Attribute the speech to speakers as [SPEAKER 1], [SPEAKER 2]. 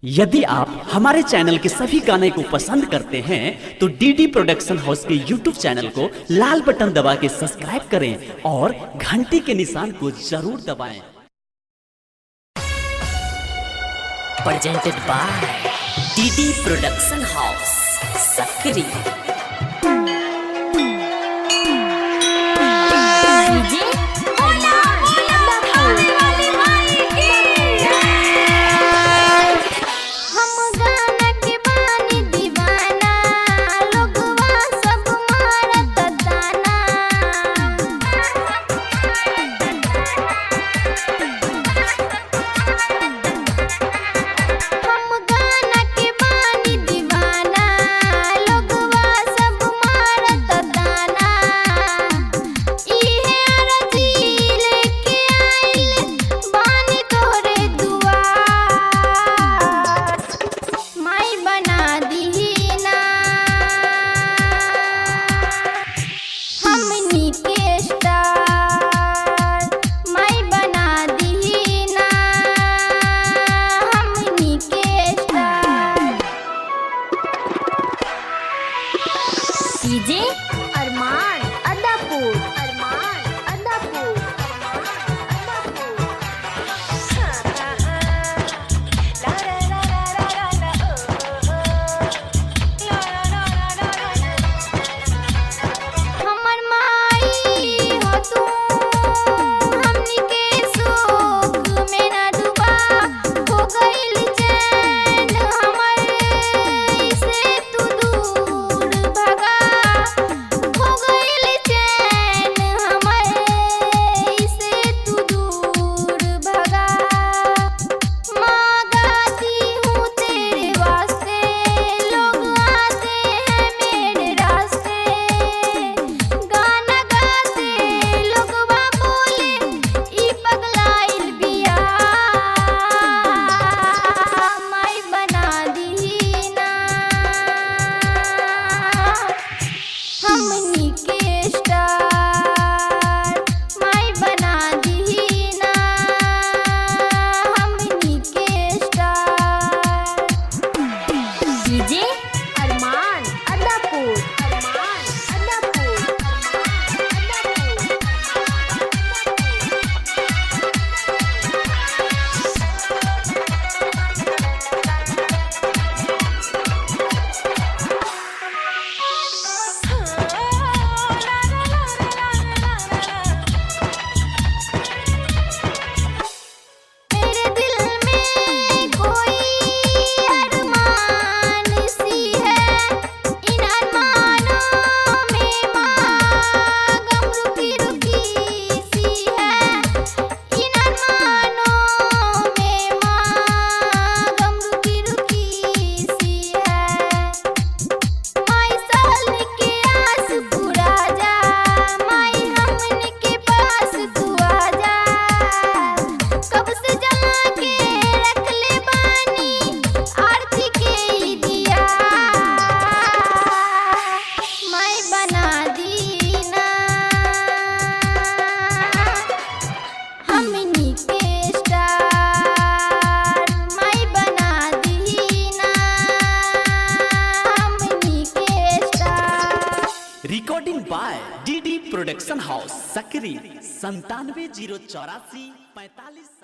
[SPEAKER 1] यदि आप हमारे चैनल के सभी गाने को पसंद करते हैं तो डीडी प्रोडक्शन हाउस के यूट्यूब चैनल को लाल बटन दबा के सब्सक्राइब करें और घंटी के निशान को जरूर दबाएं।
[SPEAKER 2] Presented by DD production house Sakri.
[SPEAKER 3] DJ Arman Adapur, Arman Adapur, हमर माई हो तू हमनी के सुख में ना डूबा हो गइल चैन हमर से तू दूर भगा हो गइल चैन हमर से तू दूर भगा मांगती हूँ तेरे वास्ते लोग आते हैं मेरे रास्ते गाना गाते लोग बोले ई पगलाइल बिया माई बना दी ना हमनी के स्टार माई बना दी ना हमनी के स्टार। डीजे अरमान अदापुर, अरमान अदापुर, मेरे दिल में कोई अरमान सी है इन अरमानों में माँ गम रुकी रुकी सी है इन अरमानों में माँ गम रुकी रुकी सी है माई साल के आस पूरा जा माई हमन के पास तू आ जा कब से जमा के रख ले बानी आरती के ही दिया माई बना दी ना हमनी के स्टार माई बना दी ना हमनी के star.
[SPEAKER 1] Recording by DD production house Sakri 97 084 45।